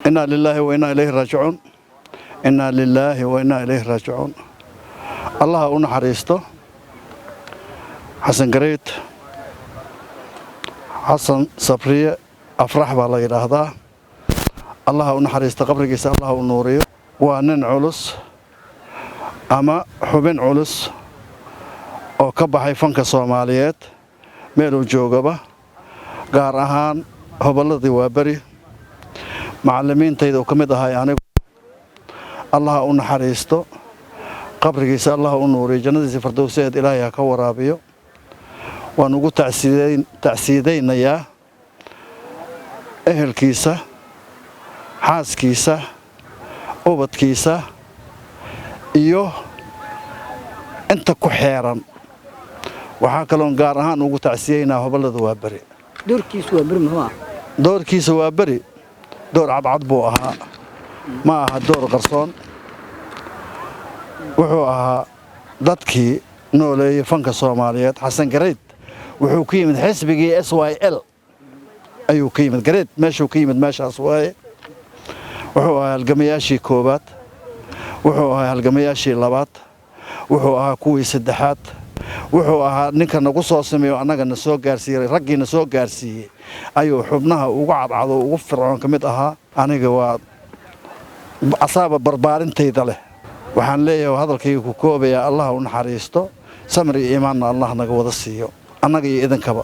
إنا لله وإنا إليه راجعون إنا لله وإنا إليه راجعون الله ونحريسته حسن قريت حسن صبرية أفرح بالله يراهدا الله ونحريسته قبرك الله ونوريه وأنن علص أما حبن علص أو كبحي فنك الصوماليات ميلو جوجبة قارهان هبلدي وابري معلمين تيدو كمدها يعني الله ونحريسته قبرك الله ونوري جنة فردوسية إلهي كورابيو ونقول تعسيدين يا أهل كيسة حاس كيسة أوبت كيسة إيوه أنت كحيرا وحاكلون قارهان نقول تعسيدين هبلد وابري دور كيس وابري ما دور كيس وابري دور عض بوها ما دور قرصون wuxuu ahaa dadkii nooleeyay fanka Soomaaliyeed Xasan Gareed wuxuu ku yimid xisbigii SYL ayuu ku yimid Gareed meeshuu ku yimid meeshaas waaye wuxuu ahaa halgamayaashii koobaad wuxuu ahaa halgamayaashii labaad wuxuu ahaa kuwii saddexaad wuxuu ahaa ninka nagu soo sameeyo anaga na soo gaarsiiyay raggiina soo gaarsiiyay ayuu xubnaha ugu cadcado ugu fircoon kamid ahaa aniga waa asaaba barbaarintayda leh waxaan leeyahay hadalkayga ku koobaya Allah u naxariisto samri iimaan Allah naga wada siiyo annaga iyo idinkaba